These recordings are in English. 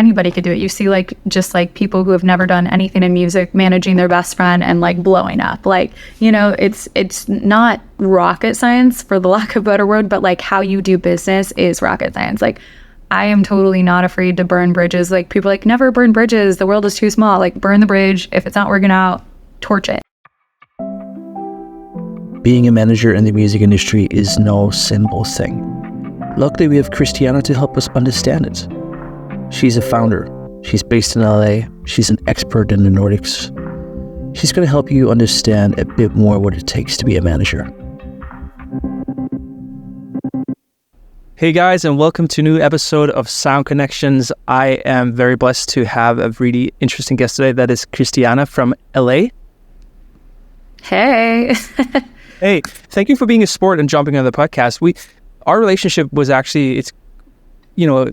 anybody could do it. You see like just like people who have never done anything in music managing their best friend and like blowing up. Like, you know, it's not rocket science, for the lack of a better word, but like how you do business is rocket science. Like, I am totally not afraid to burn bridges. Like, people are like, never burn bridges, the world is too small. Like, burn the bridge. If it's not working out, torch it. Being a manager in the music industry is no simple thing. Luckily, we have Christiana to help us understand it. She's a founder. She's based in LA. She's an expert in the Nordics. She's going to help you understand a bit more what it takes to be a manager. Hey guys, and welcome to a new episode of Sound Connections. I am very blessed to have a really interesting guest today. That is Christiana from LA. Hey. Hey, thank you for being a sport and jumping on the podcast. Our relationship was actually, it's, you know,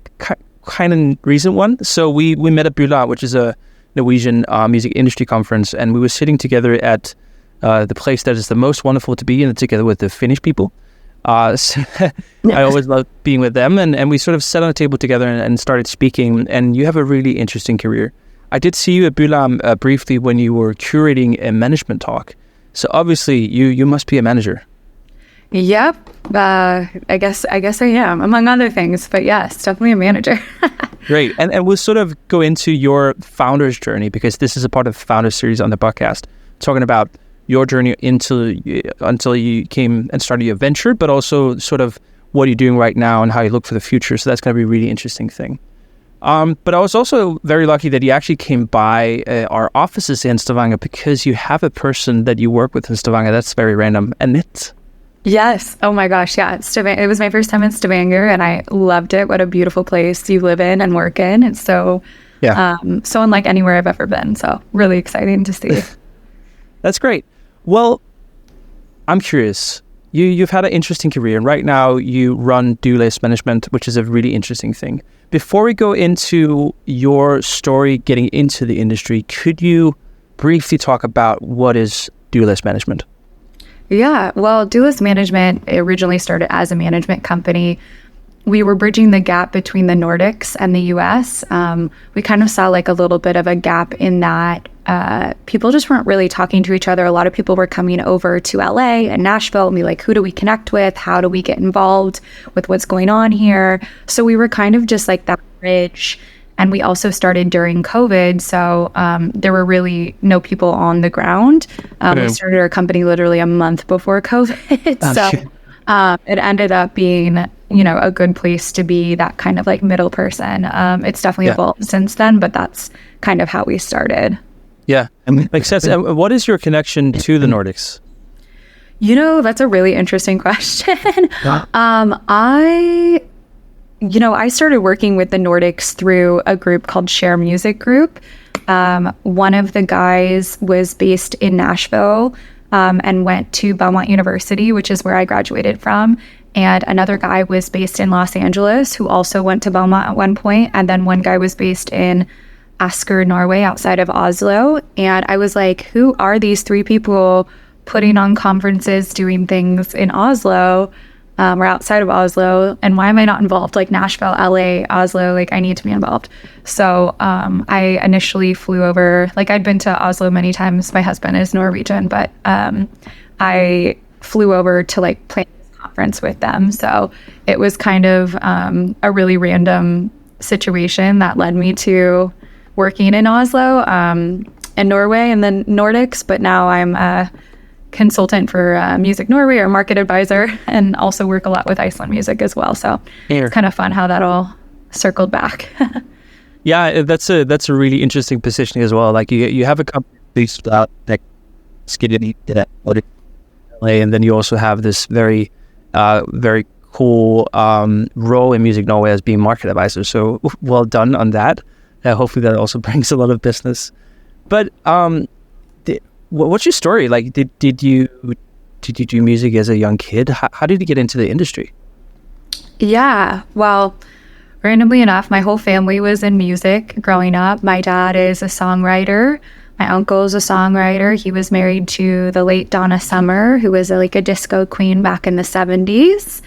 kind of recent one. So we met at Bula, which is a Norwegian music industry conference, and we were sitting together at the place that is the most wonderful to be in, together with the Finnish people. So I always love being with them, and we sort of sat on a table together and started speaking, and you have a really interesting career. I did see you at Bula briefly when you were curating a management talk. So obviously you must be a manager. Yep. I guess I am, among other things, but yes, definitely a manager. Great. And we'll sort of go into your founder's journey, because this is a part of the founder series on the podcast, talking about your journey until you came and started your venture, but also sort of what you're doing right now and how you look for the future. So that's going to be a really interesting thing. But I was also very lucky that you actually came by our offices in Stavanger, because you have a person that you work with in Stavanger. That's very random. Annette. Yes. Oh my gosh. Yeah. It was my first time in Stavanger, and I loved it. What a beautiful place you live in and work in. It's so unlike anywhere I've ever been. So really exciting to see. That's great. Well, I'm curious. You've had an interesting career, and right now you run Duelist Management, which is a really interesting thing. Before we go into your story getting into the industry, could you briefly talk about what is Duelist Management? Yeah, well, Duelist Management originally started as a management company. We were bridging the gap between the Nordics and the U.S. We kind of saw like a little bit of a gap in that people just weren't really talking to each other. A lot of people were coming over to LA and Nashville and be like, who do we connect with? How do we get involved with what's going on here? So we were kind of just like that bridge. And we also started during COVID. So there were really no people on the ground. We started our company literally a month before COVID. It ended up being, you know, a good place to be that kind of like middle person. It's definitely evolved since then, but that's kind of how we started. Yeah, makes sense. And what is your connection to the Nordics? You know, that's a really interesting question. I started working with the Nordics through a group called Share Music Group. One of the guys was based in Nashville and went to Belmont University, which is where I graduated from. And another guy was based in Los Angeles, who also went to Belmont at one point. And then one guy was based in Asker, Norway, outside of Oslo. And I was like, who are these three people putting on conferences, doing things in Oslo or outside of Oslo? And why am I not involved? Like Nashville, LA, Oslo, like I need to be involved. So I initially flew over, like I'd been to Oslo many times. My husband is Norwegian, but I flew over to like plan this conference with them. So it was kind of a really random situation that led me to working in Oslo and Norway and then Nordics, but now I'm a consultant for Music Norway or market advisor, and also work a lot with Iceland music as well. So it's kind of fun how that all circled back. Yeah, that's a really interesting positioning as well. Like you have a company based out like Skidity that and then you also have this very cool role in Music Norway as being market advisor. So well done on that. Hopefully that also brings a lot of business. But what's your story? Like, did you do music as a young kid? How did you get into the industry? Yeah, well, randomly enough, my whole family was in music growing up. My dad is a songwriter. My uncle is a songwriter. He was married to the late Donna Summer, who was like a disco queen back in the 70s.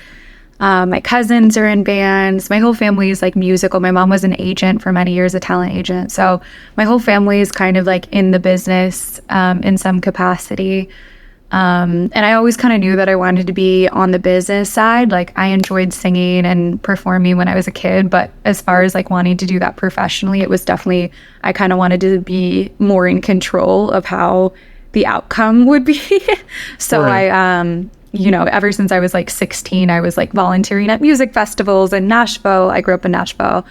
My cousins are in bands. My whole family is like musical. My mom was an agent for many years, a talent agent. So my whole family is kind of like in the business in some capacity. And I always kind of knew that I wanted to be on the business side. Like I enjoyed singing and performing when I was a kid, but as far as like wanting to do that professionally, it was definitely, I kind of wanted to be more in control of how the outcome would be. So right. Ever since I was like 16, I was like volunteering at music festivals in Nashville. I grew up in Nashville.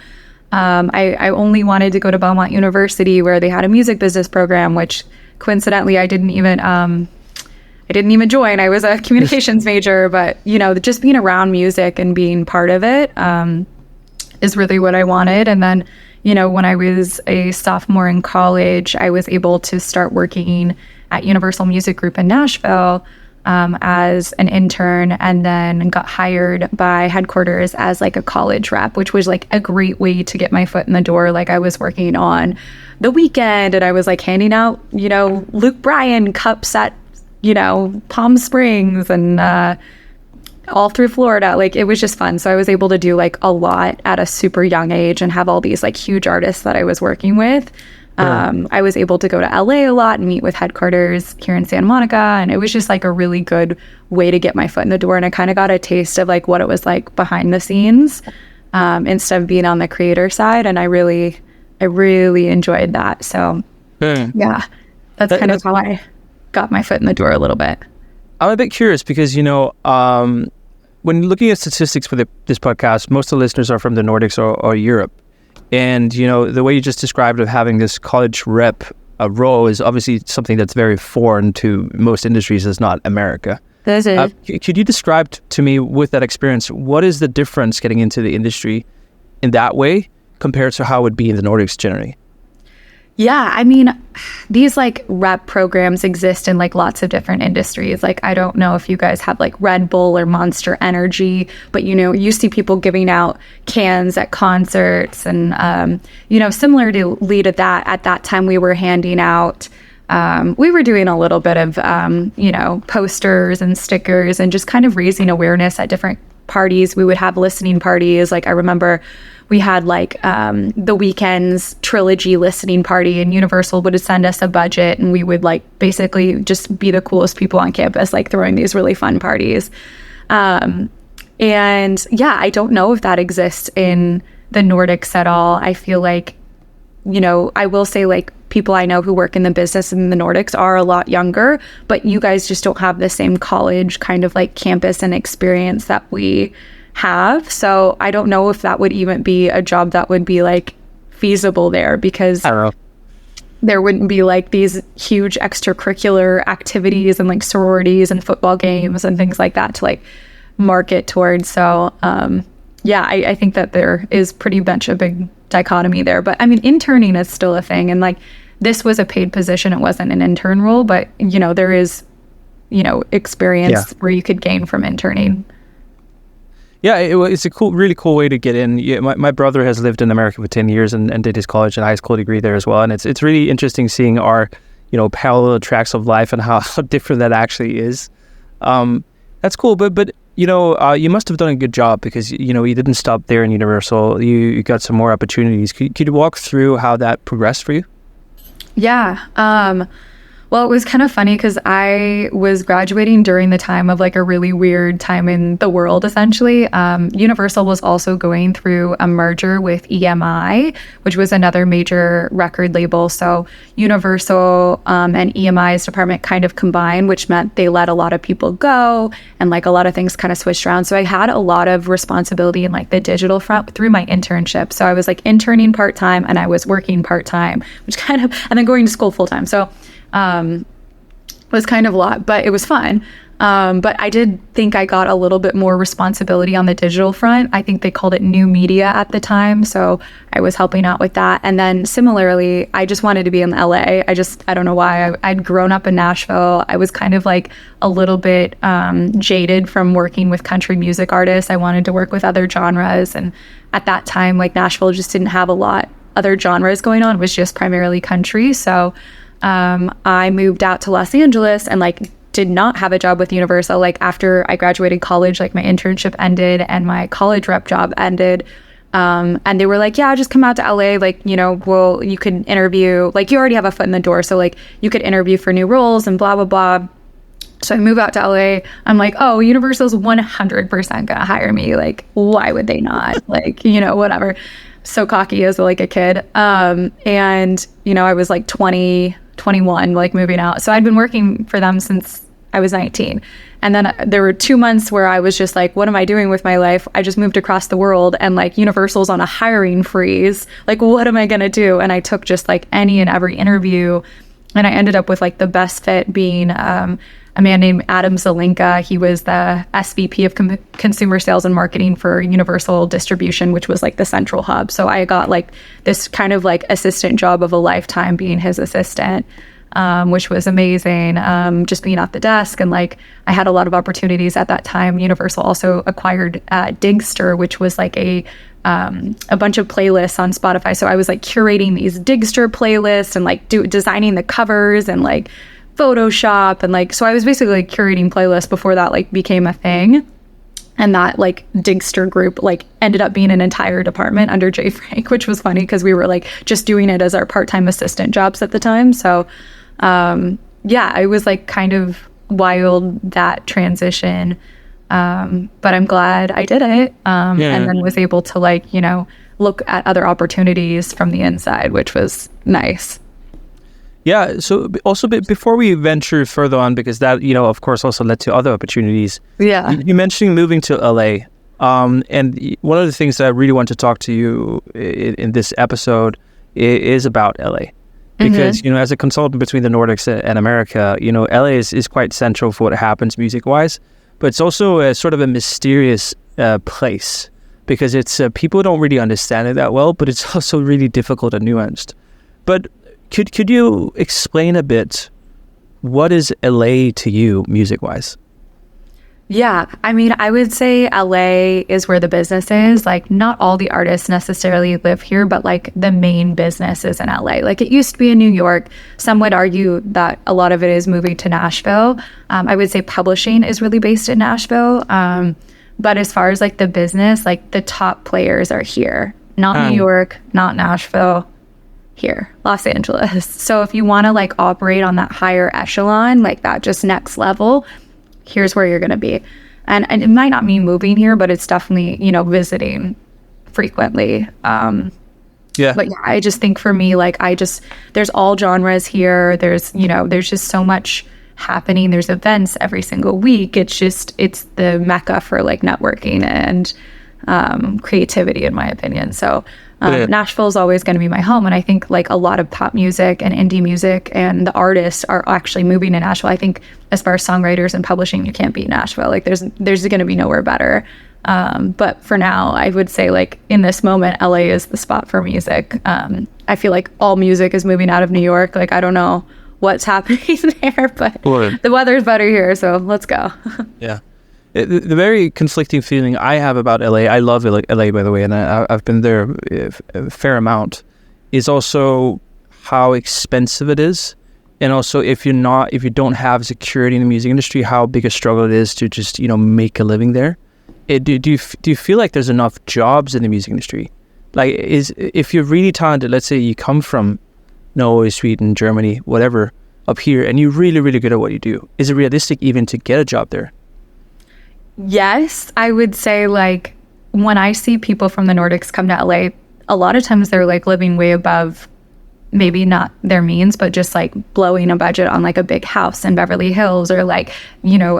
I only wanted to go to Belmont University where they had a music business program, which coincidentally I didn't even join. I was a communications major, but just being around music and being part of it is really what I wanted. And then, when I was a sophomore in college, I was able to start working at Universal Music Group in Nashville as an intern, and then got hired by headquarters as like a college rep, which was like a great way to get my foot in the door. Like I was working on The Weekend, and I was like handing out, Luke Bryan cups at, Palm Springs and all through Florida. Like it was just fun. So I was able to do like a lot at a super young age and have all these like huge artists that I was working with. I was able to go to LA a lot and meet with headquarters here in Santa Monica. And it was just like a really good way to get my foot in the door. And I kind of got a taste of like what it was like behind the scenes instead of being on the creator side. And I really enjoyed that. So yeah, that's kind of how I got my foot in the door a little bit. I'm a bit curious because, when looking at statistics for this podcast, most of the listeners are from the Nordics or Europe. And, the way you just described of having this college rep role is obviously something that's very foreign to most industries. It's not America. This is. Could you describe to me with that experience, what is the difference getting into the industry in that way compared to how it would be in the Nordics generally? Yeah, I mean, these like rep programs exist in like lots of different industries. Like, I don't know if you guys have like Red Bull or Monster Energy, but you see people giving out cans at concerts and, similarly to that, at that time we were handing out, we were doing a little bit of, posters and stickers and just kind of raising awareness at different parties. We would have listening parties. Like I remember we had like the Weeknd's trilogy listening party, and Universal would send us a budget and we would like basically just be the coolest people on campus, like throwing these really fun parties. And yeah, I don't know if that exists in the Nordics at all. I feel like, I will say like people I know who work in the business in the Nordics are a lot younger, but you guys just don't have the same college kind of like campus and experience that we have. So I don't know if that would even be a job that would be like feasible there, because there wouldn't be like these huge extracurricular activities and like sororities and football games and things like that to like market towards. So I think that there is pretty much a big dichotomy there. But I mean, interning is still a thing, and like this was a paid position. It wasn't an intern role, but there is experience where you could gain from interning. Yeah, it's a really cool way to get in. Yeah, my brother has lived in America for 10 years and did his college and high school degree there as well. And it's really interesting seeing our, parallel tracks of life and how different that actually is. That's cool. But you must have done a good job because, you didn't stop there in Universal. You got some more opportunities. Could you walk through how that progressed for you? Yeah. Well, it was kind of funny because I was graduating during the time of like a really weird time in the world, essentially. Universal was also going through a merger with EMI, which was another major record label. So Universal and EMI's department kind of combined, which meant they let a lot of people go and like a lot of things kind of switched around. So I had a lot of responsibility in like the digital front through my internship. So I was like interning part-time and I was working part-time, which kind of, and then going to school full-time. So was kind of a lot, but it was fun. But I did think I got a little bit more responsibility on the digital front. I think they called it new media at the time. So I was helping out with that. And then similarly, I just wanted to be in LA. I don't know why. I'd grown up in Nashville. I was kind of like a little bit jaded from working with country music artists. I wanted to work with other genres. And at that time, like Nashville just didn't have a lot other genres going on. It was just primarily country. So I moved out to Los Angeles and like did not have a job with Universal. Like after I graduated college, like my internship ended and my college rep job ended. And they were like, yeah, just come out to LA. Like, you know, well, you could interview, like you already have a foot in the door. So like you could interview for new roles and blah, blah, blah. So I move out to LA. I'm like, oh, Universal's 100% gonna hire me. Like, why would they not? Like, you know, whatever. So cocky as like a kid. And, you know, I was like 20, 21, like moving out. So I'd been working for them since I was 19. And then there were 2 months where I was just like, what am I doing with my life? I just moved across the world and like Universal's on a hiring freeze. Like, what am I gonna do? And I took just like any and every interview. And I ended up with like the best fit being a man named Adam Zelinka. He was the SVP of consumer sales and marketing for Universal Distribution, which was like the central hub. So I got like this kind of like assistant job of a lifetime being his assistant, which was amazing. Just being at the desk, and like I had a lot of opportunities at that time. Universal also acquired Digster, which was like a bunch of playlists on Spotify. So I was like curating these Digster playlists and like designing the covers and like Photoshop, and like so I was basically like curating playlists before that like became a thing. And that like Digster group like ended up being an entire department under Jay Frank, which was funny because we were like just doing it as our part-time assistant jobs at the time. So yeah, it was like kind of wild, that transition. But I'm glad I did it. And then was able to like, you know, look at other opportunities from the inside, which was nice. Yeah. So also before we venture further on, because that, you know, of course, also led to other opportunities. Yeah. You mentioned moving to LA. And one of the things that I really want to talk to you in this episode is about LA. Because, you know, as a consultant between the Nordics and America, you know, LA is quite central for what happens music-wise. But it's also a sort of a mysterious place because it's people don't really understand it that well, but it's also really difficult and nuanced. But could you explain a bit what is LA to you music-wise? Yeah, I mean, I would say LA is where the business is. Like, not all the artists necessarily live here, but like the main business is in LA. Like, it used to be in New York. Some would argue that a lot of it is moving to Nashville. I would say publishing is really based in Nashville. But as far as like the business, like the top players are here, not New York, not Nashville. Here, Los Angeles. So if you want to like operate on that higher echelon, like that just next level, here's where you're going to be. And it might not mean moving here, but it's definitely, you know, visiting frequently. But yeah, I just think for me, like there's all genres here. There's, you know, there's just so much happening. There's events every single week. It's the mecca for like networking and creativity, in my opinion. So Nashville is always going to be my home. And I think like a lot of pop music and indie music and the artists are actually moving to Nashville. I think as far as songwriters and publishing, you can't beat Nashville. Like there's going to be nowhere better. But for now, I would say like in this moment, LA is the spot for music. I feel like all music is moving out of New York. Like, I don't know what's happening there, but the weather's better here. So let's go. Yeah. The very conflicting feeling I have about LA, I love LA, by the way, and I've been there a fair amount, is also how expensive it is. And also if you don't have security in the music industry, how big a struggle it is to just, you know, make a living there. Do you feel like there's enough jobs in the music industry? Like, if you're really talented, let's say you come from Norway, Sweden, Germany, whatever, up here, and you're really, really good at what you do, is it realistic even to get a job there? Yes, I would say like when I see people from the Nordics come to LA, a lot of times they're like living way above maybe not their means, but just like blowing a budget on like a big house in Beverly Hills or like, you know,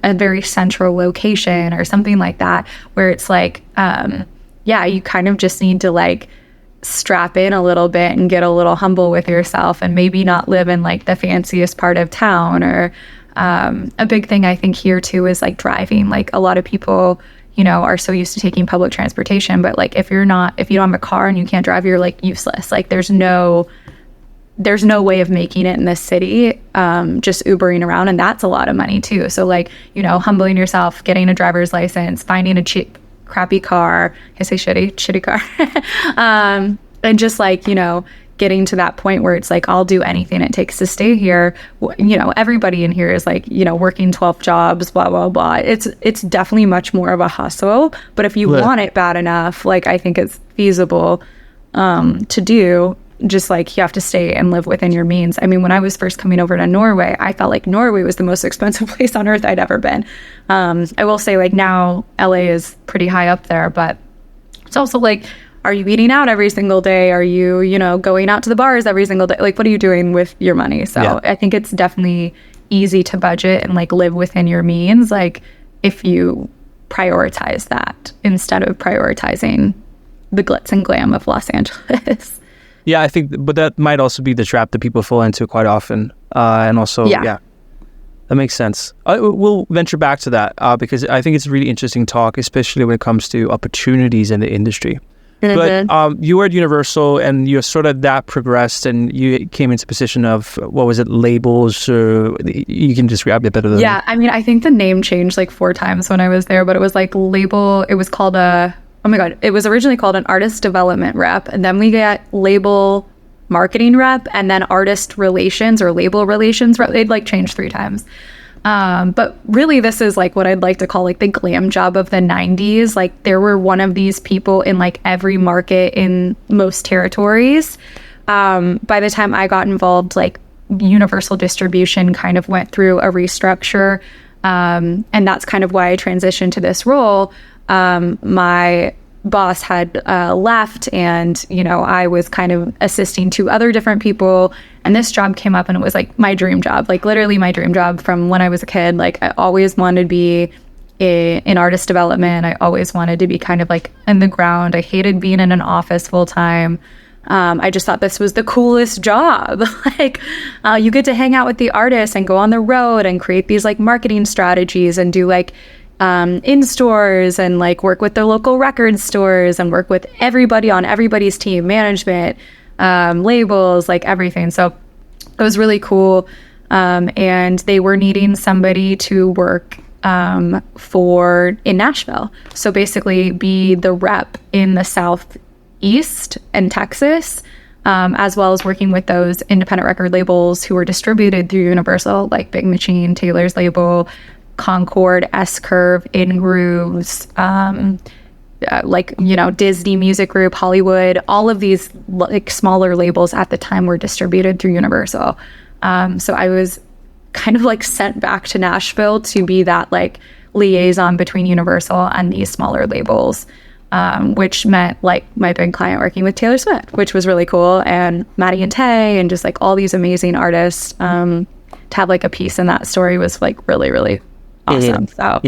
a very central location or something like that, where it's like, yeah, you kind of just need to like strap in a little bit and get a little humble with yourself and maybe not live in like the fanciest part of town. Or a big thing I think here too is like driving. Like a lot of people, you know, are so used to taking public transportation, but like if you don't have a car and you can't drive, you're like useless. Like there's no way of making it in this city, just Ubering around, and that's a lot of money too. So like, you know, humbling yourself, getting a driver's license, finding a cheap, crappy car, I say shitty car, and just like, you know, getting to that point where it's like, I'll do anything it takes to stay here. Everybody in here is like, working 12 jobs, blah, blah, blah. It's definitely much more of a hustle. But if you want it bad enough, like, I think it's feasible to do. Just like, you have to stay and live within your means. I mean, when I was first coming over to Norway, I felt like Norway was the most expensive place on earth I'd ever been. I will say, like, now LA is pretty high up there, but it's also like, are you eating out every single day? Are you, going out to the bars every single day? Like, what are you doing with your money? So I think it's definitely easy to budget and like live within your means, like if you prioritize that instead of prioritizing the glitz and glam of Los Angeles. Yeah, I think, but that might also be the trap that people fall into quite often. And also, that makes sense. We'll venture back to that because I think it's a really interesting talk, especially when it comes to opportunities in the industry. Mm-hmm. But you were at Universal and you sort of that progressed and you came into position of, what was it, labels? You can describe it better than Yeah, I mean, I think the name changed like 4 times when I was there, but it was like label, it was called it was originally called an artist development rep, and then we got label marketing rep, and then artist relations or label relations rep. They'd like changed 3 times. But really this is like what I'd like to call like the glam job of the 90s. Like there were one of these people in like every market in most territories. By the time I got involved, like Universal Distribution kind of went through a restructure. And that's kind of why I transitioned to this role. My boss had left and, I was kind of assisting 2 other different people. And this job came up and it was like my dream job, like literally my dream job from when I was a kid. Like I always wanted to be in artist development. I always wanted to be kind of like in the ground. I hated being in an office full time. I just thought this was the coolest job. Like you get to hang out with the artists and go on the road and create these like marketing strategies and do like in stores and like work with the local record stores and work with everybody on everybody's team, management, labels, like everything. So it was really cool. And they were needing somebody to work in Nashville. So basically be the rep in the Southeast and Texas, as well as working with those independent record labels who were distributed through Universal, like Big Machine, Taylor's label, Concord, S-Curve, In Grooves, Disney Music Group, Hollywood, all of these like smaller labels at the time were distributed through Universal. So I was kind of like sent back to Nashville to be that like liaison between Universal and these smaller labels, which meant like my big client working with Taylor Swift, which was really cool, and Maddie and Tay, and just like all these amazing artists. To have like a piece in that story was like really, really awesome. So,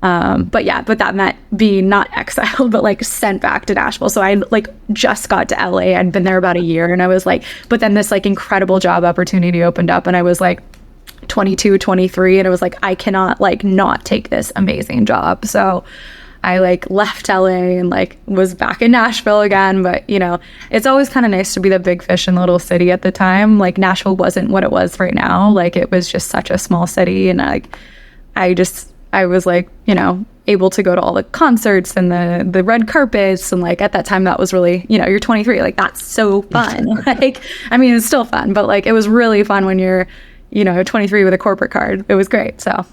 but that meant being not exiled, but like sent back to Nashville. So I like just got to LA. I'd been there about a year, and I was like, but then this like incredible job opportunity opened up, and I was like 22, 23, and it was like, I cannot like not take this amazing job. So I like left LA and like was back in Nashville again. But it's always kind of nice to be the big fish in the little city at the time. Like Nashville wasn't what it was right now. Like it was just such a small city, and like I was like, able to go to all the concerts and the red carpets. And like, at that time that was really, you're 23, like that's so fun. Like, I mean, it's still fun, but like, it was really fun when you're, 23 with a corporate card. It was great. So,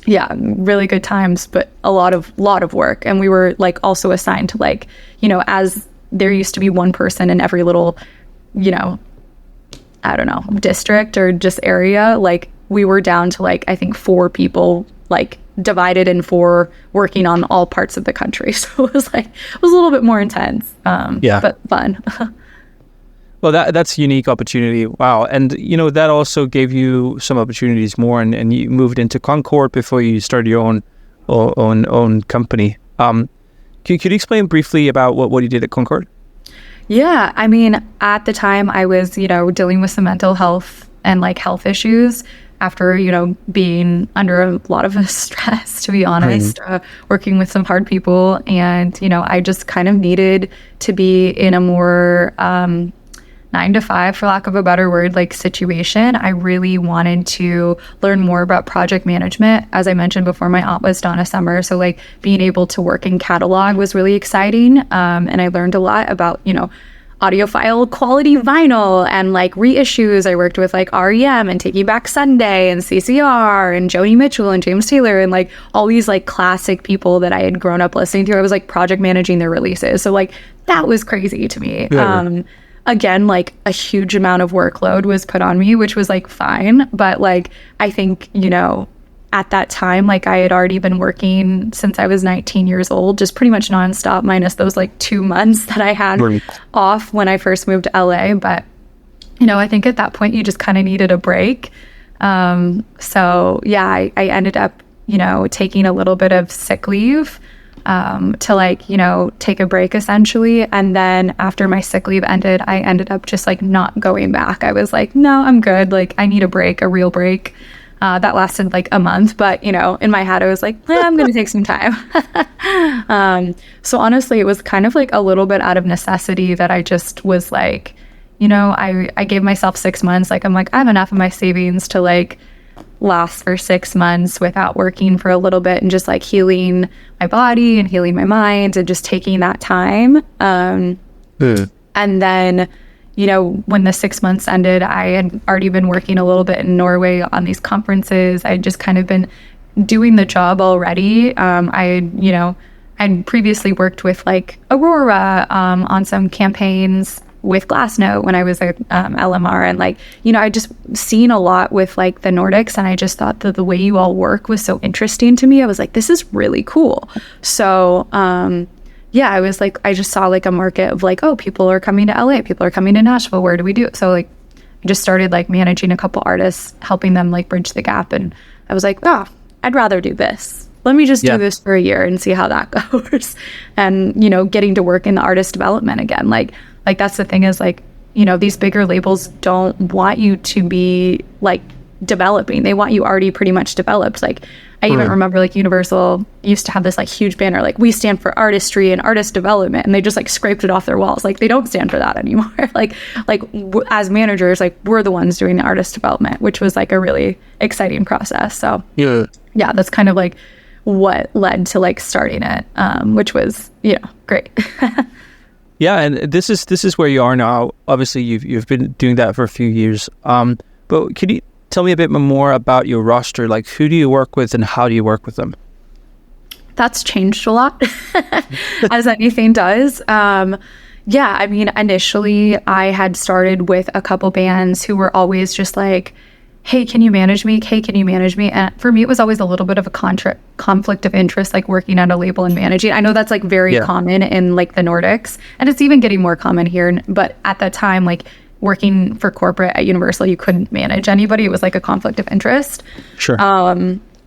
really good times, but a lot of work. And we were like also assigned to like, as there used to be one person in every little, I don't know, district or just area, like, we were down to like, I think 4 people, like divided in 4 working on all parts of the country. So it was a little bit more intense, but fun. Well, that's a unique opportunity. Wow. And, that also gave you some opportunities more and you moved into Concord before you started your own company. Could you explain briefly about what you did at Concord? Yeah. I mean, at the time I was, dealing with some mental health and like health issues after, being under a lot of stress, to be honest, working with some hard people. And, I just kind of needed to be in a more 9 to 5, for lack of a better word, like situation. I really wanted to learn more about project management. As I mentioned before, my aunt was Donna Summer. So like being able to work in catalog was really exciting. And I learned a lot about, audiophile quality vinyl and like reissues. I worked with like REM and Taking Back Sunday and CCR and Joni Mitchell and James Taylor and like all these like classic people that I had grown up listening to. I was like project managing their releases. So like that was crazy to me. Yeah. Again, like a huge amount of workload was put on me, which was like fine. But like, I think, you know, at that time, like I had already been working since I was 19 years old, just pretty much nonstop, minus those like 2 months that I had off when I first moved to LA. But, you know, I think at that point you just kind of needed a break. So yeah, I ended up, you know, taking a little bit of sick leave to like, you know, take a break essentially. And then after my sick leave ended, I ended up just like not going back. I was like, no, I'm good. Like I need a break, a real break. That lasted like a month, but you know, in my head, I was like, I'm going to take some time. So honestly, it was kind of like a little bit out of necessity that I just was like, you know, I gave myself 6 months. Like, I'm like, I have enough of my savings to like last for 6 months without working for a little bit and just like healing my body and healing my mind and just taking that time. And then, you know, when the 6 months ended, I had already been working a little bit in Norway on these conferences. I'd just kind of been doing the job already. You know, I'd previously worked with like Aurora on some campaigns with Glassnote when I was at LMR. And like, you know, I just seen a lot with like the Nordics, and I just thought that the way you all work was so interesting to me. I was like, this is really cool. So, yeah, I was like, I just saw like a market of like, oh, people are coming to LA, people are coming to Nashville. Where do we do it? So like, I just started like managing a couple artists, helping them like bridge the gap. And I was like, oh, I'd rather do this. Let me just do this for a year and see how that goes. And, you know, getting to work in the artist development again. Like that's the thing is like, you know, these bigger labels don't want you to be like developing. They want you already pretty much developed. Like I even remember like Universal used to have this like huge banner, like we stand for artistry and artist development, and they just like scraped it off their walls. Like they don't stand for that anymore. As managers, like we're the ones doing the artist development, which was like a really exciting process. So yeah, that's kind of like what led to like starting it, which was, you know, great. Yeah, and this is where you are now. Obviously, you've been doing that for a few years. But could you tell me a bit more about your roster? Like, who do you work with and how do you work with them? That's changed a lot, as anything does. Yeah, I mean, initially I had started with a couple bands who were always just like, hey, can you manage me? Hey, can you manage me? And for me, it was always a little bit of a conflict of interest, like working at a label and managing. I know that's like very common in like the Nordics, and it's even getting more common here. But at that time, like working for corporate at Universal, you couldn't manage anybody. It was like a conflict of interest. Sure.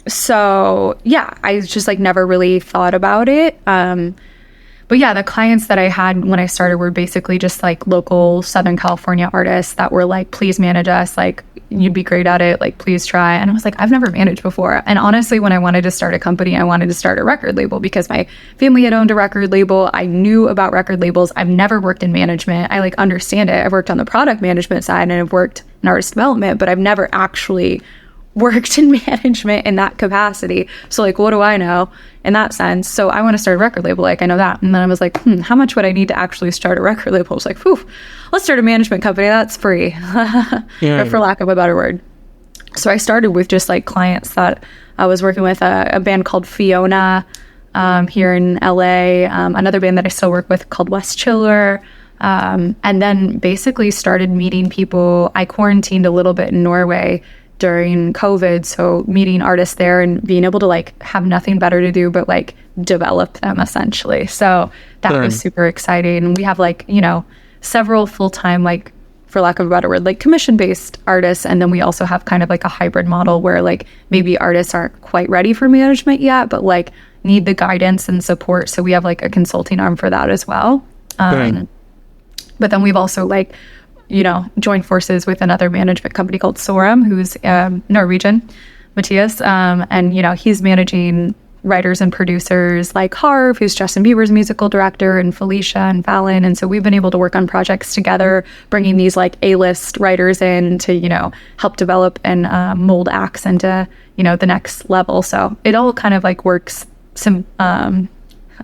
So yeah, I just like never really thought about it. But yeah, the clients that I had when I started were basically just like local Southern California artists that were like, please manage us. Like, you'd be great at it. Like, please try. And I was like, I've never managed before. And honestly, when I wanted to start a company, I wanted to start a record label because my family had owned a record label. I knew about record labels. I've never worked in management. I like understand it. I've worked on the product management side and I've worked in artist development, but I've never actually worked in management in that capacity. So like, what do I know in that sense? So I want to start a record label. Like, I know that. And then I was like, how much would I need to actually start a record label? I was like, let's start a management company. That's free, for lack of a better word. So I started with just like clients that I was working with, a band called Fiona here in LA, another band that I still work with called West Chiller. And then basically started meeting people. I quarantined a little bit in Norway during COVID, so meeting artists there and being able to like have nothing better to do but like develop them essentially. So that was super exciting. We have like, you know, several full-time, like for lack of a better word, like commission-based artists, and then we also have kind of like a hybrid model where like maybe artists aren't quite ready for management yet but like need the guidance and support, so we have like a consulting arm for that as well. But then we've also like, you know, joined forces with another management company called Sorum, who's Norwegian, Matthias. And, you know, he's managing writers and producers like Harv, who's Justin Bieber's musical director, and Felicia and Fallon. And so we've been able to work on projects together, bringing these like A-list writers in to, you know, help develop and mold acts into, you know, the next level. So it all kind of like works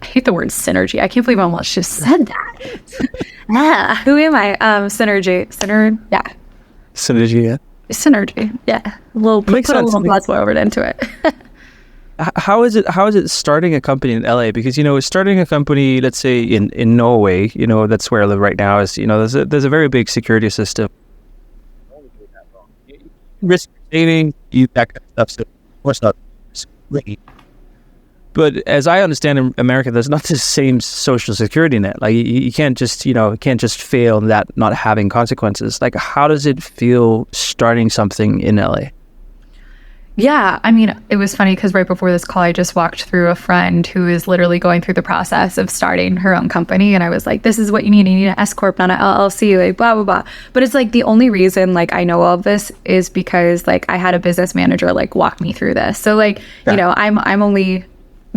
I hate the word synergy. I can't believe I almost just said that. Who am I? Synergy. Yeah. Synergy, yeah. Synergy, yeah. Put a little buzzword into it. How is it starting a company in LA? Because, starting a company, let's say in Norway, that's where I live right now, is, there's a very big security system. Risk saving, that kind of stuff. So of course not. But as I understand, in America, there's not the same social security net. Like you can't just fail that not having consequences. Like, how does it feel starting something in LA? Yeah, I mean, it was funny because right before this call, I just walked through a friend who is literally going through the process of starting her own company. And I was like, this is what you need. You need an S Corp, not an LLC, like blah, blah, blah. But it's like the only reason like I know of this is because like I had a business manager like walk me through this. So like, I'm only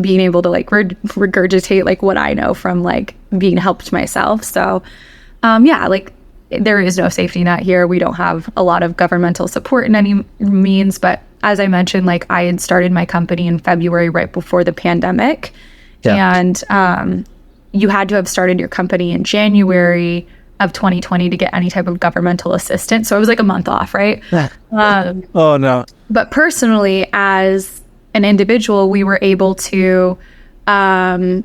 being able to like regurgitate like what I know from like being helped myself. So like there is no safety net here. We don't have a lot of governmental support in any means, but as I mentioned, like I had started my company in February right before the pandemic. Yeah. And you had to have started your company in January of 2020 to get any type of governmental assistance. So it was like a month off, right? Oh no. But personally, as an individual, we were able to, get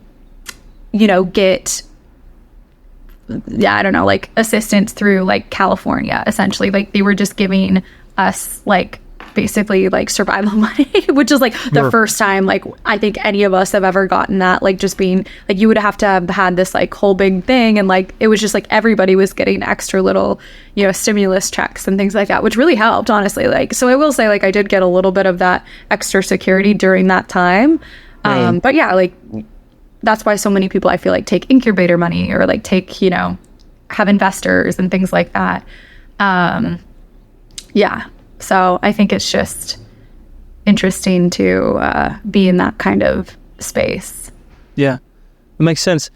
like assistance through like California, essentially. Like they were just giving us like basically like survival money, which is like the first time like I think any of us have ever gotten that, like just being like you would have to have had this like whole big thing, and like it was just like everybody was getting extra little stimulus checks and things like that, which really helped, honestly. Like, so I will say like I did get a little bit of that extra security during that time. But yeah, like that's why so many people I feel like take incubator money or like take have investors and things like that. So I think it's just interesting to be in that kind of space. Yeah, it makes sense.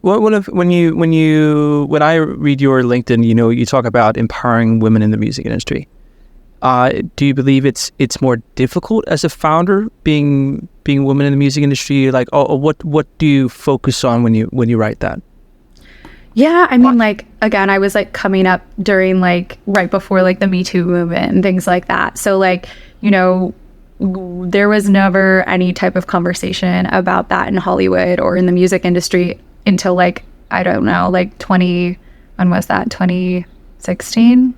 When I read your LinkedIn, you talk about empowering women in the music industry. Do you believe it's more difficult as a founder being a woman in the music industry? Like, what do you focus on when you write that? Yeah, I mean, like, again, I was like coming up during like right before like the Me Too movement and things like that. So like, there was never any type of conversation about that in Hollywood or in the music industry until like, I don't know, like 2016?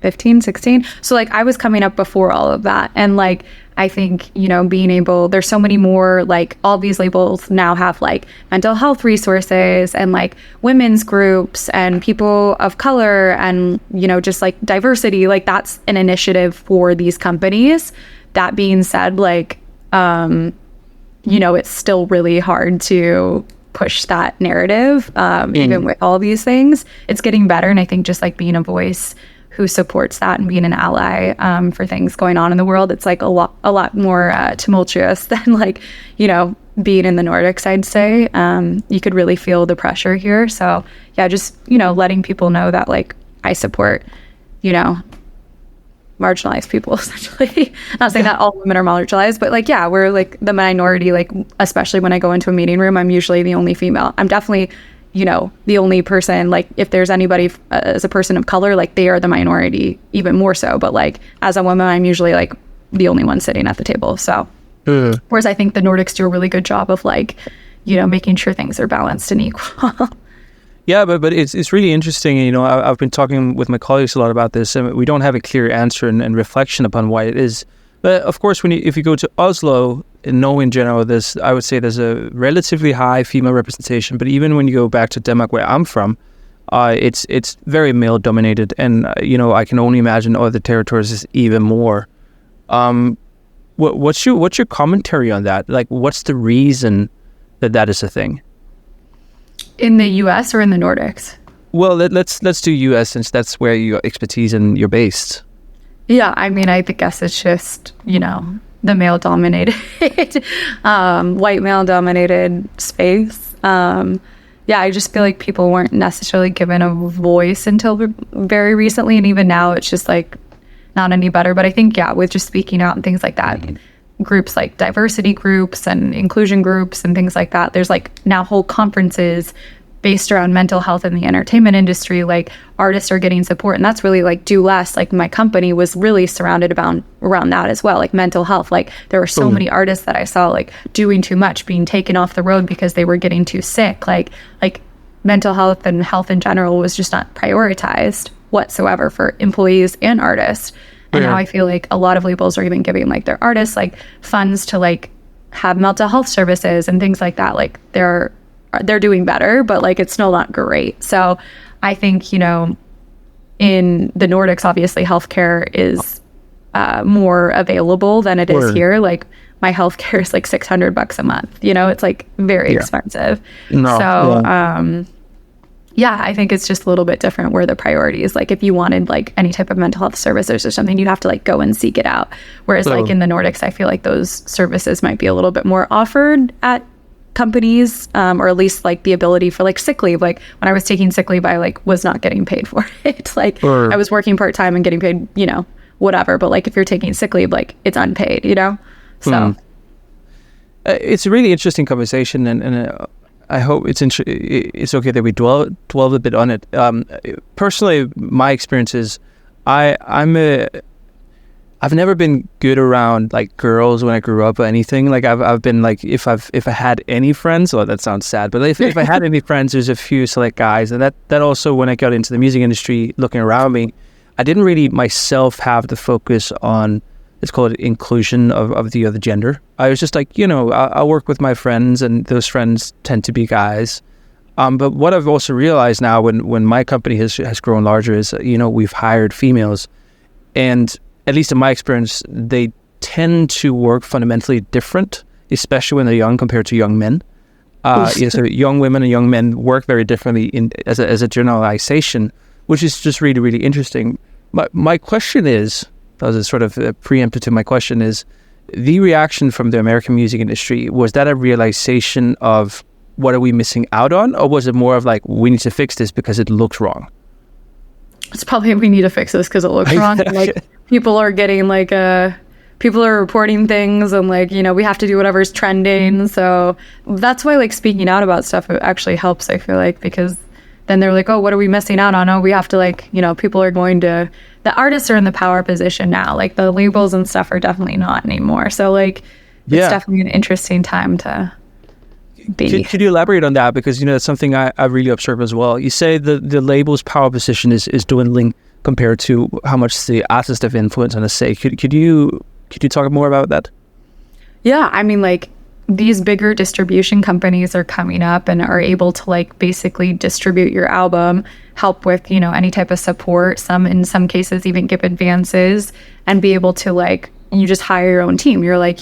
15, 16. So like I was coming up before all of that. And like, I think, being able, there's so many more, like all these labels now have like mental health resources and like women's groups and people of color and, just like diversity, like that's an initiative for these companies. That being said, like, it's still really hard to push that narrative, even with all these things. It's getting better. And I think just like being a voice who supports that and being an ally for things going on in the world, it's like a lot more tumultuous than like, being in the Nordics, I'd say. You could really feel the pressure here. So yeah, just, letting people know that like I support, marginalized people, essentially. Not saying that all women are marginalized, but like, yeah, we're like the minority, like, especially when I go into a meeting room, I'm usually the only female. I'm definitely the only person, like if there's anybody as a person of color, like they are the minority even more so. But like as a woman, I'm usually like the only one sitting at the table. So whereas I think the Nordics do a really good job of like, making sure things are balanced and equal. Yeah, but it's really interesting. I've been talking with my colleagues a lot about this, and we don't have a clear answer and reflection upon why it is. But of course, if you go to Oslo, in Norway in general, I would say there's a relatively high female representation. But even when you go back to Denmark, where I'm from, it's very male dominated, and I can only imagine other territories is even more. What's your commentary on that? Like, what's the reason that is a thing? In the U.S. or in the Nordics? Well, let's do U.S. since that's where your expertise and you're based. Yeah, I mean, I guess it's just, the male-dominated, white male-dominated space. I just feel like people weren't necessarily given a voice until very recently, and even now it's just like not any better. But I think, with just speaking out and things like that, groups like diversity groups and inclusion groups and things like that. There's like now whole conferences based around mental health in the entertainment industry. Like artists are getting support, and that's really like Do Less. Like my company was really surrounded around that as well, like mental health. Like there were so many artists that I saw like doing too much, being taken off the road because they were getting too sick. Like mental health and health in general was just not prioritized whatsoever for employees and artists. And now I feel like a lot of labels are even giving like their artists like funds to like have mental health services and things like that. Like they're doing better, but like it's still not great. So I think, in the Nordics, obviously healthcare is more available than it is here. Like my healthcare is like $600 a month, it's like very expensive. I think it's just a little bit different where the priority is. Like if you wanted like any type of mental health services or something, you'd have to like go and seek it out. Whereas like in the Nordics, I feel like those services might be a little bit more offered at companies, or at least like the ability for like sick leave. Like when I was taking sick leave, I like was not getting paid for it. Like I was working part-time and getting paid, whatever. But like if you're taking sick leave, like it's unpaid, so it's a really interesting conversation, and I hope it's okay that we dwell a bit on it. Personally, my experience is I've never been good around like girls when I grew up or anything. Like I've been like, if I had any friends, well, that sounds sad, but if I had any friends, there's a few select guys. And that also, when I got into the music industry, looking around me, I didn't really myself have the focus on, let's call it inclusion of the other gender. I was just like, I'll work with my friends, and those friends tend to be guys. But what I've also realized now when my company has grown larger is, we've hired females, and at least in my experience, they tend to work fundamentally different, especially when they're young compared to young men. So young women and young men work very differently as a generalization, which is just really, really interesting. My question is, that was a sort of a preemptive to my question, is the reaction from the American music industry, was that a realization of what are we missing out on? Or was it more of like, we need to fix this because it looks wrong? It's probably, we need to fix this because it looks wrong. Like people are getting like people are reporting things, and like, we have to do whatever's trending. So that's why like speaking out about stuff, it actually helps, I feel like, because then they're like, oh, what are we missing out on? Oh, we have to like, people are going to, the artists are in the power position now. Like the labels and stuff are definitely not anymore. So like, it's definitely an interesting time to be. Could you elaborate on that? Because, that's something I really observe as well. You say the label's power position is dwindling compared to how much the artists have influence on us. Say, could you talk more about that? Yeah, I mean, like these bigger distribution companies are coming up and are able to like basically distribute your album, help with, any type of support, in some cases even give advances, and be able to like, you just hire your own team. You're like,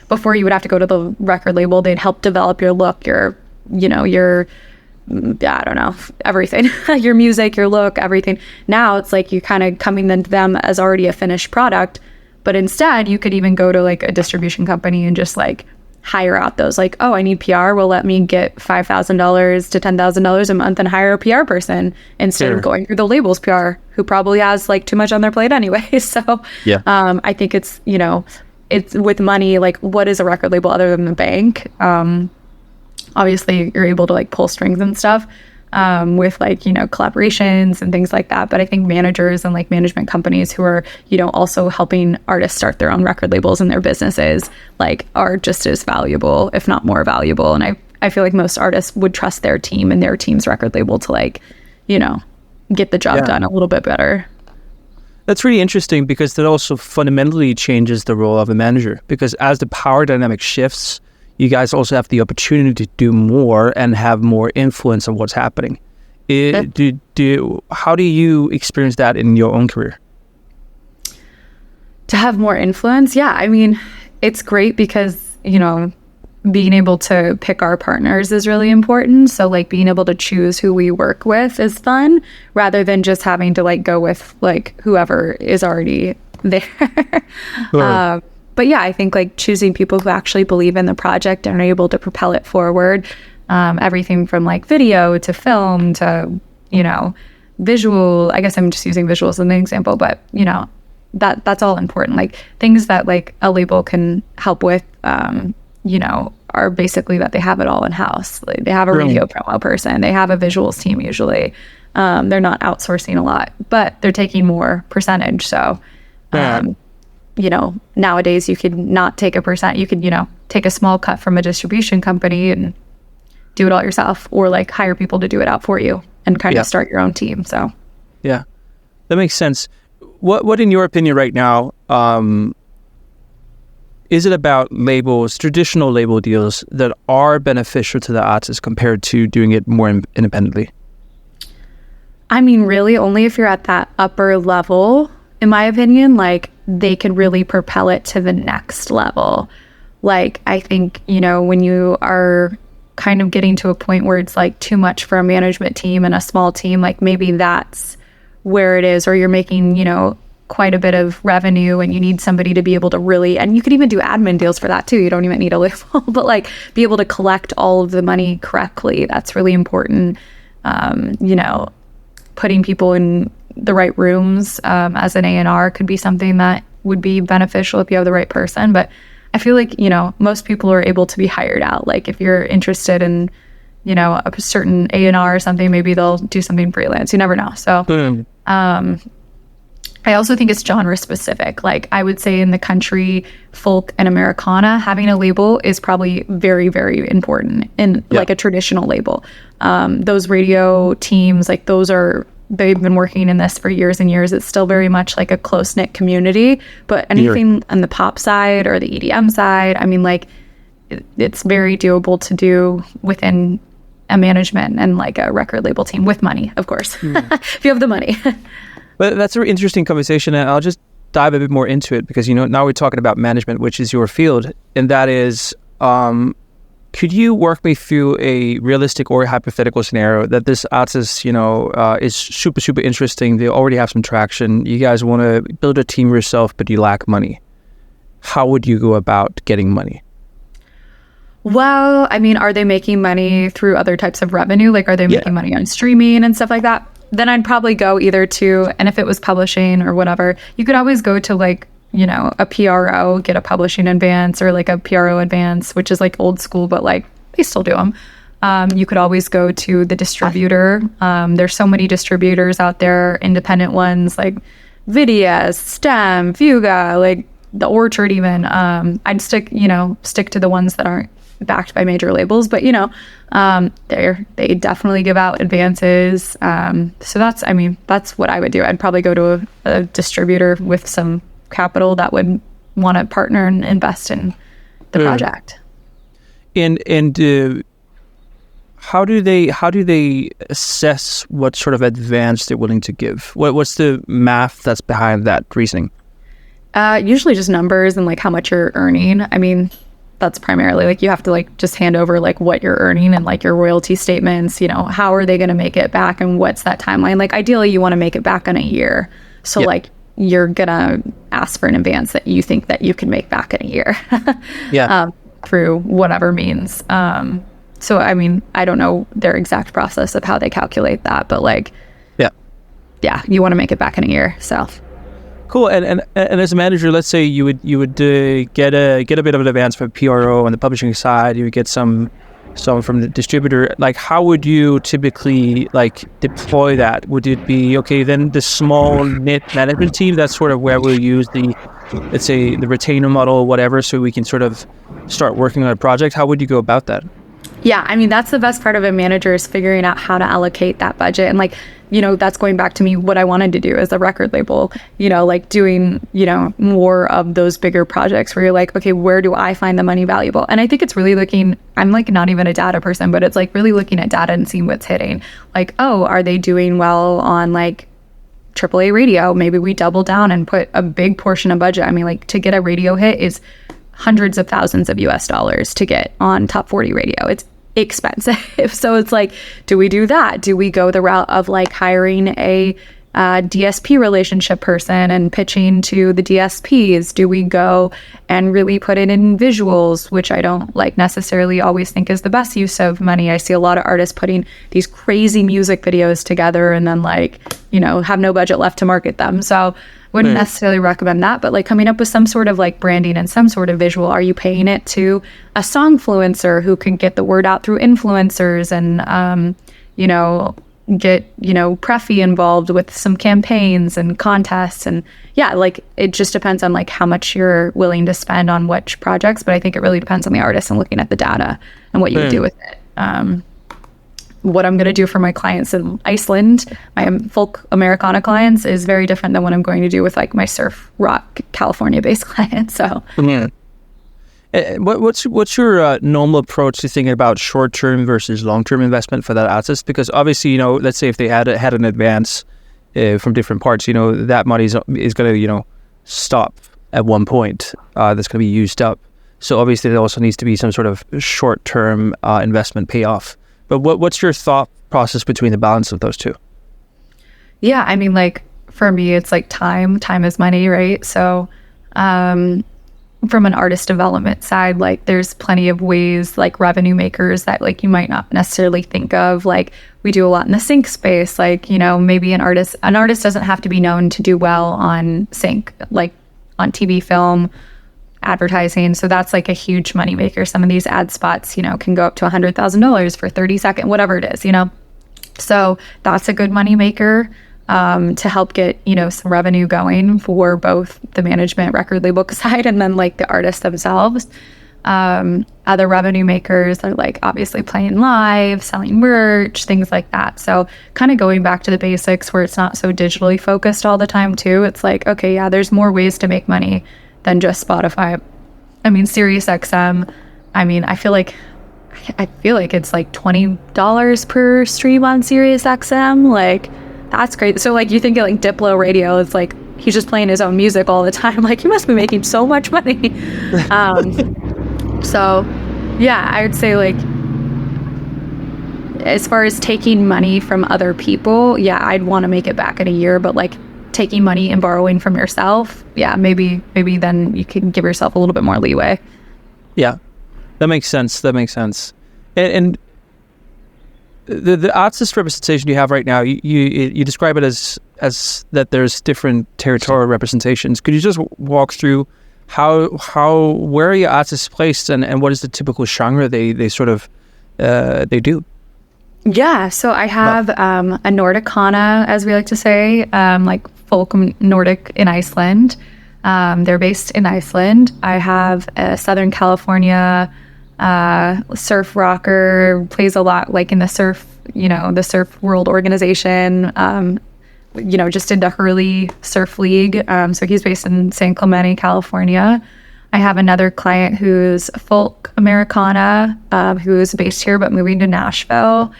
before you would have to go to the record label, they'd help develop your look, your I don't know, everything, your music, your look, everything. Now it's like you're kind of coming to them as already a finished product, but instead you could even go to like a distribution company and just like hire out those, like, oh, I need PR. Well, let me get $5,000 to $10,000 a month and hire a PR person instead of going through the label's PR, who probably has like too much on their plate anyway. So I think it's, it's with money, like what is a record label other than the bank? Obviously you're able to like pull strings and stuff with like, collaborations and things like that. But I think managers and like management companies who are, also helping artists start their own record labels in their businesses, like are just as valuable, if not more valuable. And I feel like most artists would trust their team and their team's record label to like, get the job done a little bit better. That's really interesting, because that also fundamentally changes the role of a manager, because as the power dynamic shifts, you guys also have the opportunity to do more and have more influence on what's happening. How do you experience that in your own career? To have more influence? Yeah, I mean, it's great because, being able to pick our partners is really important. So like being able to choose who we work with is fun, rather than just having to like go with like whoever is already there. Sure. But yeah, I think like choosing people who actually believe in the project and are able to propel it forward, everything from like video to film to, visual. I guess I'm just using visuals as an example, but, that's all important. Like things that like a label can help with, are basically that they have it all in house. Like, they have a radio promo person, they have a visuals team usually. They're not outsourcing a lot, but they're taking more percentage. So, nowadays you could not take a percent. You could, take a small cut from a distribution company and do it all yourself, or like hire people to do it out for you and kind of start your own team. So, yeah, that makes sense. What in your opinion right now, is it about labels, traditional label deals that are beneficial to the artist compared to doing it more independently? I mean, really only if you're at that upper level, in my opinion, like they could really propel it to the next level. Like, I think, when you are kind of getting to a point where it's like too much for a management team and a small team, like maybe that's where it is, or you're making, quite a bit of revenue and you need somebody to be able to really, and you could even do admin deals for that too. You don't even need a label, but like be able to collect all of the money correctly. That's really important. Putting people in the right rooms as an A&R could be something that would be beneficial if you have the right person. But I feel like, most people are able to be hired out. Like if you're interested in, a certain A&R or something, maybe they'll do something freelance. You never know. So, I also think it's genre specific. Like I would say in the country, folk and Americana, having a label is probably very, very important in like a traditional label. Those radio teams, like they've been working in this for years and years. It's still very much like a close-knit community, but anything on the pop side or the EDM side, I mean, like it's very doable to do within a management and like a record label team with money, of course, if you have the money. But that's an interesting conversation, and I'll just dive a bit more into it because, now we're talking about management, which is your field, and that is, could you work me through a realistic or hypothetical scenario that this artist, is super, super interesting. They already have some traction. You guys want to build a team yourself, but you lack money. How would you go about getting money? Well, I mean, are they making money through other types of revenue? Like, are they making money on streaming and stuff like that? Then I'd probably go either to, and if it was publishing or whatever, you could always go to like, a PRO, get a publishing advance or like a PRO advance, which is like old school, but like they still do them. You could always go to the distributor. There's so many distributors out there, independent ones like Vidias, STEM, Fuga, like the Orchard even. I'd stick to the ones that aren't backed by major labels, but they definitely give out advances. So that's what I would do. I'd probably go to a distributor with some capital that would want to partner and invest in the project. And how do they assess what sort of advance they're willing to give? What's the math that's behind that reasoning? Usually just numbers and like how much you're earning. I mean, that's primarily like you have to like just hand over like what you're earning and like your royalty statements, how are they going to make it back and what's that timeline? Like ideally you want to make it back in a year. So like you're going to ask for an advance that you think that you can make back in a year through whatever means. So, I mean, I don't know their exact process of how they calculate that, but like, you want to make it back in a year. So. Cool. And as a manager, let's say you would get a bit of an advance from PRO on the publishing side. You would get some from the distributor. Like, how would you typically like deploy that? Would it be okay? Then the small knit management team. That's sort of where we'll use let's say the retainer model, or whatever, so we can sort of start working on a project. How would you go about that? Yeah, I mean, that's the best part of a manager is figuring out how to allocate that budget. And like, that's going back to me, what I wanted to do as a record label, like doing, more of those bigger projects where you're like, okay, where do I find the money valuable? And I think it's really I'm like not even a data person, but it's like really looking at data and seeing what's hitting. Like, oh, are they doing well on like AAA radio? Maybe we double down and put a big portion of budget. I mean, like to get a radio hit is hundreds of thousands of US dollars to get on top 40 radio. It's expensive. So it's like, do we do that? Do we go the route of like hiring a DSP relationship person and pitching to the DSPs? Do we go and really put it in visuals, which I don't like necessarily always think is the best use of money. I see a lot of artists putting these crazy music videos together and then like, have no budget left to market them. So wouldn't necessarily recommend that, but like coming up with some sort of like branding and some sort of visual. Are you paying it to a songfluencer who can get the word out through influencers and, you know, get, you know, Preffy involved with some campaigns and contests? And yeah, like it just depends on like how much you're willing to spend on which projects, but I think it really depends on the artist and looking at the data and what you do with it. What I'm going to do for my clients in Iceland, my folk Americana clients, is very different than what I'm going to do with like my surf rock California based clients. So what's your normal approach to thinking about short-term versus long-term investment for that artist? Because obviously, you know, let's say if they had an advance from different parts, you know, that money is going to, you know, stop at one point. That's going to be used up. So obviously there also needs to be some sort of short-term investment payoff. But what's your thought process between the balance of those two? Yeah, I mean, like for me, it's like time is money, right? So from an artist development side, like there's plenty of ways, like revenue makers that like you might not necessarily think of. Like we do a lot in the sync space. Like, you know, maybe an artist doesn't have to be known to do well on sync, like on TV, film, advertising. So that's like a huge money maker. Some of these ad spots, you know, can go up to $100,000 for 30 seconds, whatever it is, you know. So that's a good money maker to help get, you know, some revenue going for both the management record label side and then like the artists themselves. Other revenue makers are like obviously playing live, selling merch, things like that. So kind of going back to the basics where it's not so digitally focused all the time too. It's like, okay, yeah, there's more ways to make money than just Spotify. I mean, SiriusXM, I mean, I feel like it's like $20 per stream on SiriusXM. Like, that's great. So like you think of like Diplo Radio, it's like he's just playing his own music all the time. Like he must be making so much money. So yeah, I would say like as far as taking money from other people, yeah, I'd want to make it back in a year, but like taking money and borrowing from yourself, yeah, maybe then you can give yourself a little bit more leeway. Yeah, that makes sense. And the artist representation you have right now, you describe it as that there's different territorial representations. Could you just walk through where are your artists placed and what is the typical genre they sort of they do? Yeah, so I have a Nordicana, as we like to say, like folk Nordic in Iceland. They're based in Iceland. I have a Southern California surf rocker, plays a lot like in the surf, you know, the Surf World Organization, you know, just into Hurley Surf League. So he's based in San Clemente, California. I have another client who's folk Americana, who's based here but moving to Nashville.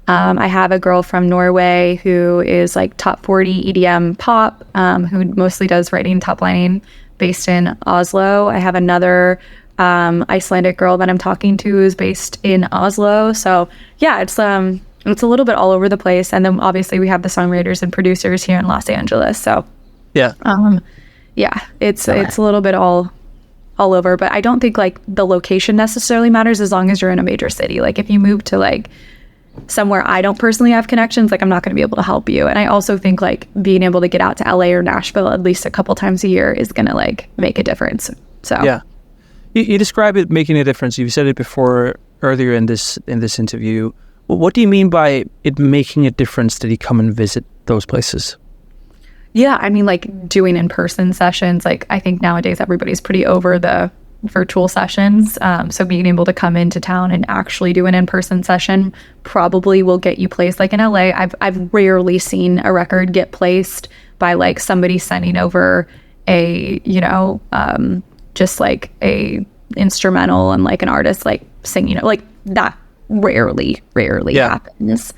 I have a girl from Norway who is like top 40 EDM pop, who mostly does writing, top lining, based in Oslo. I have another Icelandic girl that I'm talking to who's based in Oslo. So yeah, it's a little bit all over the place. And then obviously we have the songwriters and producers here in Los Angeles. So yeah, it's a little bit all over, but I don't think like the location necessarily matters as long as you're in a major city. Like if you move to like somewhere I don't personally have connections, like I'm not going to be able to help you. And I also think like being able to get out to LA or Nashville at least a couple times a year is going to like make a difference. So yeah, you describe it making a difference. You said it before earlier in this interview. What do you mean by it making a difference that you come and visit those places? Yeah, I mean like doing in-person sessions. Like I think nowadays everybody's pretty over the virtual sessions. So being able to come into town and actually do an in-person session probably will get you placed. Like in LA, I've rarely seen a record get placed by like somebody sending over a, you know, just like a instrumental and like an artist like singing, you know, like that rarely happens.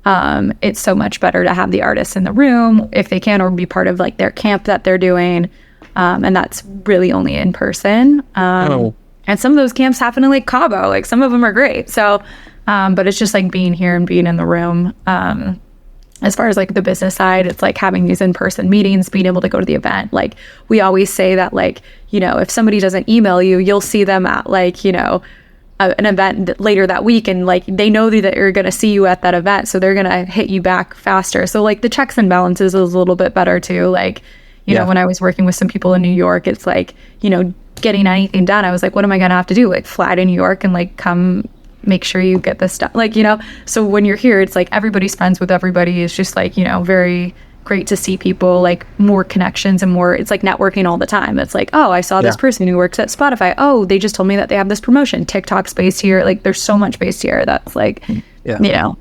It's so much better to have the artists in the room if they can, or be part of like their camp that they're doing. And that's really only in person. And some of those camps happen in Lake Cabo. Like some of them are great. So, but it's just like being here and being in the room. As far as like the business side, it's like having these in-person meetings, being able to go to the event. Like we always say that like, you know, if somebody doesn't email you, you'll see them at like, you know, an event later that week, and like they know that you're going to see you at that event, so they're going to hit you back faster. So like the checks and balances is a little bit better too. Like, You know, when I was working with some people in New York, it's like, you know, getting anything done, I was like, what am I going to have to do? Like fly to New York and like come make sure you get this stuff. Like, you know, so when you're here, it's like everybody's friends with everybody. It's just like, you know, very great to see people, like more connections and more, it's like networking all the time. It's like, oh, I saw this person who works at Spotify. Oh, they just told me that they have this promotion. TikTok's based here. Like there's so much based here that's like, you know.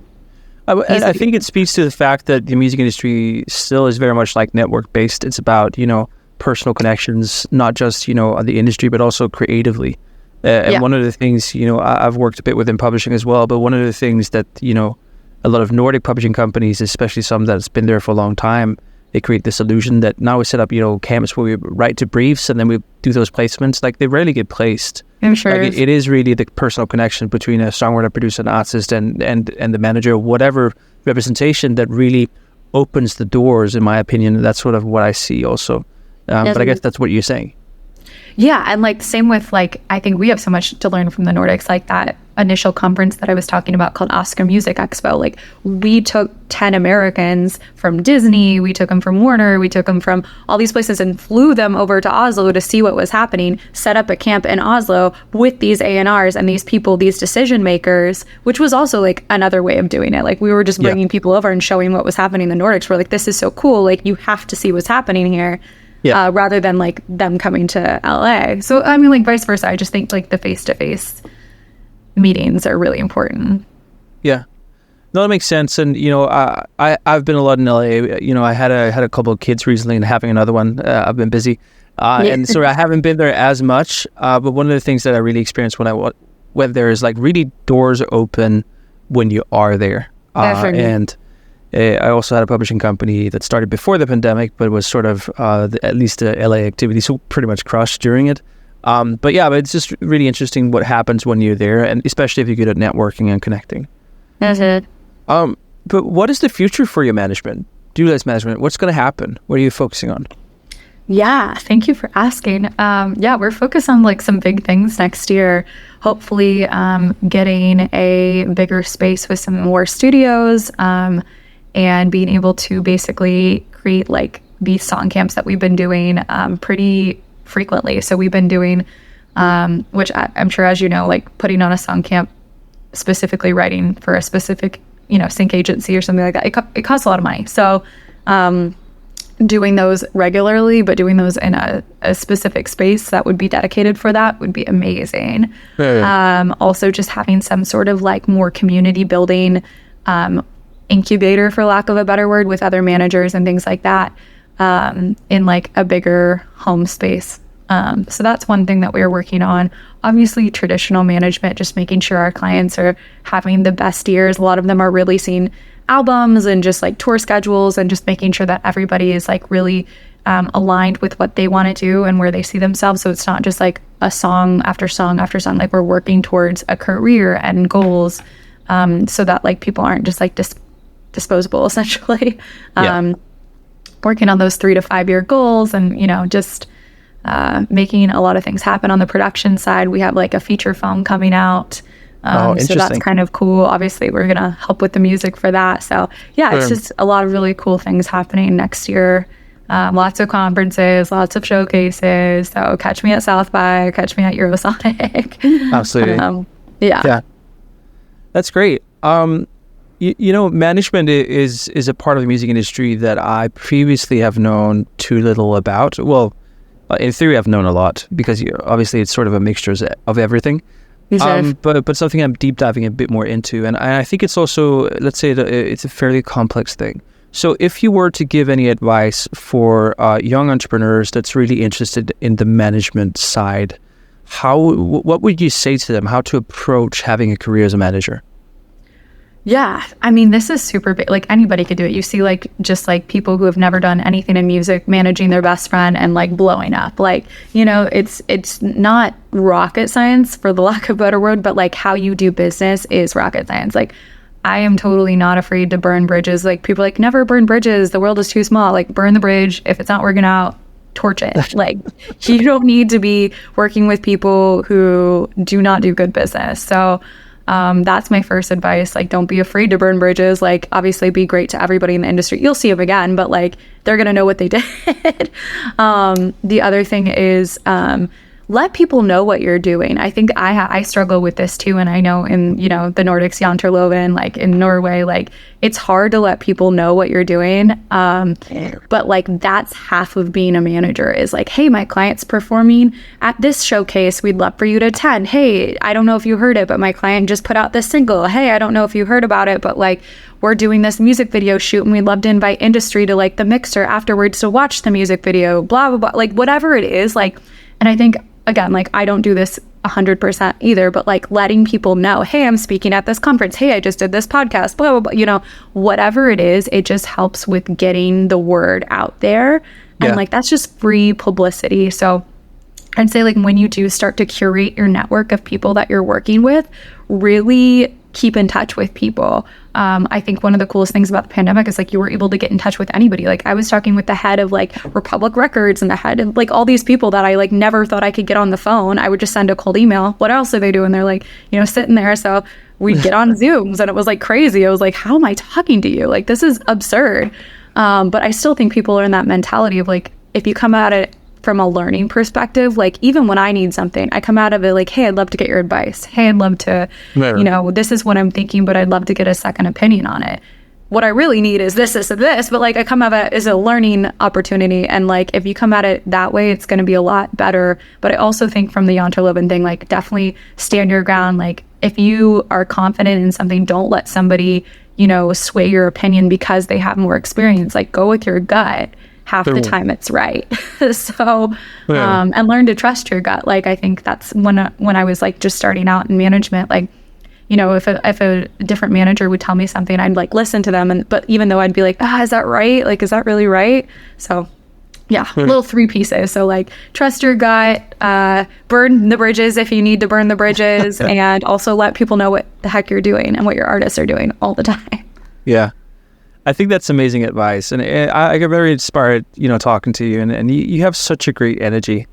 I think it speaks to the fact that the music industry still is very much like network based. It's about, you know, personal connections, not just, you know, the industry, but also creatively. And one of the things, you know, I've worked a bit within publishing as well, but one of the things that, you know, a lot of Nordic publishing companies, especially some that's been there for a long time, they create this illusion that now we set up, you know, camps where we write to briefs and then we do those placements. Like they rarely get placed. I'm sure. Like it is really the personal connection between a songwriter, producer, and artist and the manager, whatever representation that really opens the doors, in my opinion. That's sort of what I see also. But I guess that's what you're saying. Yeah, and like same with like, I think we have so much to learn from the Nordics, like that initial conference that I was talking about called Oscar Music Expo. Like we took 10 Americans from Disney, we took them from Warner, we took them from all these places and flew them over to Oslo to see what was happening, set up a camp in Oslo with these A&Rs and these people, these decision makers, which was also like another way of doing it. Like we were just bringing people over and showing what was happening in the Nordics. We're like, this is so cool. Like you have to see what's happening here. Rather than like them coming to LA. So I mean, like vice versa. I just think like the face-to-face meetings are really important. Yeah, no, that makes sense. And you know, I've been a lot in LA. You know, I had a couple of kids recently, and having another one. I've been busy, and so I haven't been there as much. But one of the things that I really experienced when I went there is like really doors open when you are there, and. I also had a publishing company that started before the pandemic, but it was sort of at least the LA activity, so pretty much crushed during it. But it's just really interesting what happens when you're there, and especially if you're good at networking and connecting. That's it. But what is the future for your management? Do-less management, what's going to happen? What are you focusing on? Yeah, thank you for asking. We're focused on like some big things next year. Hopefully getting a bigger space with some more studios, and being able to basically create like these song camps that we've been doing pretty frequently. So we've been doing, which I'm sure, as you know, like putting on a song camp, specifically writing for a specific, you know, sync agency or something like that. It costs a lot of money. So doing those regularly, but doing those in a specific space that would be dedicated for that would be amazing. Also just having some sort of like more community building incubator, for lack of a better word, with other managers and things like that, in like a bigger home space. So that's one thing that we're working on. Obviously, traditional management, just making sure our clients are having the best years. A lot of them are releasing albums and just like tour schedules, and just making sure that everybody is like really aligned with what they want to do and where they see themselves. So it's not just like a song after song after song. Like we're working towards a career and goals, so that like people aren't just like disposable, essentially. Working on those 3 to 5 year goals, and, you know, just making a lot of things happen on the production side. We have like a feature film coming out. So that's kind of cool. Obviously, we're going to help with the music for that. So yeah, it's just a lot of really cool things happening next year. Lots of conferences, lots of showcases. So catch me at South by, catch me at Eurosonic. Absolutely. Yeah. That's great. You know, management is a part of the music industry that I previously have known too little about. Well, in theory, I've known a lot, because obviously it's sort of a mixture of everything. But something I'm deep diving a bit more into, and I think it's also, let's say, it's a fairly complex thing. So if you were to give any advice for young entrepreneurs that's really interested in the management side, what would you say to them? How to approach having a career as a manager? Yeah, I mean, this is super big. Like anybody could do it. You see like just like people who have never done anything in music managing their best friend and like blowing up. Like, you know, it's not rocket science, for the lack of a better word, but like how you do business is rocket science. Like I am totally not afraid to burn bridges. Like people like, never burn bridges. The world is too small. Like burn the bridge. If it's not working out, torch it. Like you don't need to be working with people who do not do good business. So That's my first advice. Like, don't be afraid to burn bridges. Like, obviously be great to everybody in the industry. You'll see them again, but like, they're going to know what they did. The other thing is, let people know what you're doing. I think I struggle with this too. And I know in, the Nordics, Janterloven, like in Norway, like it's hard to let people know what you're doing. But like that's half of being a manager is like, hey, my client's performing at this showcase. We'd love for you to attend. Hey, I don't know if you heard it, but my client just put out this single. Hey, I don't know if you heard about it, but like we're doing this music video shoot and we'd love to invite industry to like the mixer afterwards to watch the music video, blah, blah, blah. Like whatever it is, like, and I think, again, like I don't do this 100% either, but like letting people know, hey, I'm speaking at this conference. Hey, I just did this podcast, blah, blah, blah. Whatever it is, it just helps with getting the word out there. And like, that's just free publicity. So I'd say like when you do start to curate your network of people that you're working with, really keep in touch with people. I think one of the coolest things about the pandemic is like you were able to get in touch with anybody. Like I was talking with the head of like Republic Records and the head of like all these people that I like never thought I could get on the phone. I would just send a cold email. What else are they doing? They're like, sitting there. So we'd get on Zooms and it was like crazy. I was like, how am I talking to you? Like, this is absurd. But I still think people are in that mentality of like, if you come at it from a learning perspective, like even when I need something, I come out of it like, hey, I'd love to get your advice. Hey, I'd love to, this is what I'm thinking, but I'd love to get a second opinion on it. What I really need is this, but like I come at it as a learning opportunity. And like, if you come at it that way, it's going to be a lot better. But I also think from the Janterloven thing, like definitely stand your ground. Like if you are confident in something, don't let somebody, sway your opinion because they have more experience. Like go with your gut. Half the time it's right. So, and learn to trust your gut. Like, I think that's when I was like just starting out in management, like, if a different manager would tell me something, I'd like listen to them. But even though I'd be like, is that right? Like, is that really right? So yeah, little 3 pieces. So like trust your gut, burn the bridges if you need to burn the bridges, and also let people know what the heck you're doing and what your artists are doing all the time. Yeah. I think that's amazing advice, and I get very inspired, talking to you, and you have such a great energy.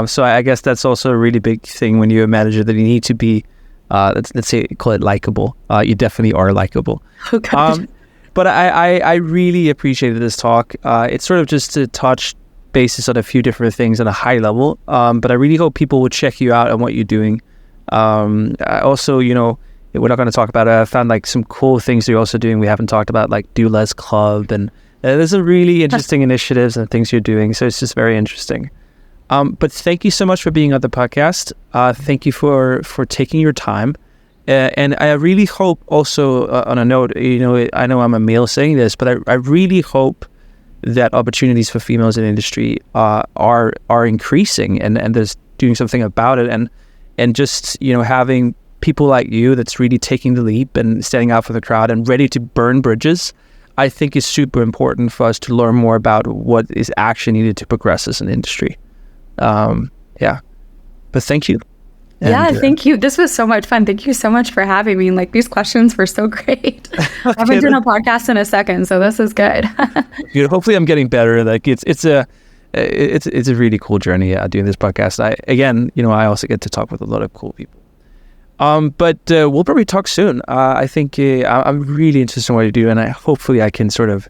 So I guess that's also a really big thing when you're a manager, that you need to be, let's say, call it likable. You definitely are likable. Okay. But I really appreciated this talk. It's sort of just to touch bases on a few different things on a high level. But I really hope people will check you out and what you're doing. I also, we're not going to talk about it. I found like some cool things you're also doing. We haven't talked about, like Do Less Club, and there's some really interesting initiatives and things you're doing. So it's just very interesting. But thank you so much for being on the podcast. Thank you for taking your time. And I really hope also, on a note, I know I'm a male saying this, but I really hope that opportunities for females in industry are increasing, and there's doing something about it, and just having people like you that's really taking the leap and standing out for the crowd and ready to burn bridges, I think is super important for us to learn more about what is actually needed to progress as an industry. But thank you. And, thank you. This was so much fun. Thank you so much for having me. Like, these questions were so great. I haven't done a podcast in a second, so this is good. Hopefully I'm getting better. Like it's a really cool journey doing this podcast. I also get to talk with a lot of cool people. But we'll probably talk soon. I think I'm really interested in what you do, and hopefully I can sort of,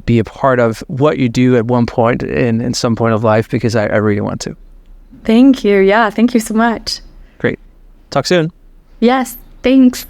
be a part of what you do at one point in some point of life, because I really want to. Thank you. Yeah, thank you so much. Great. Talk soon. Yes, thanks.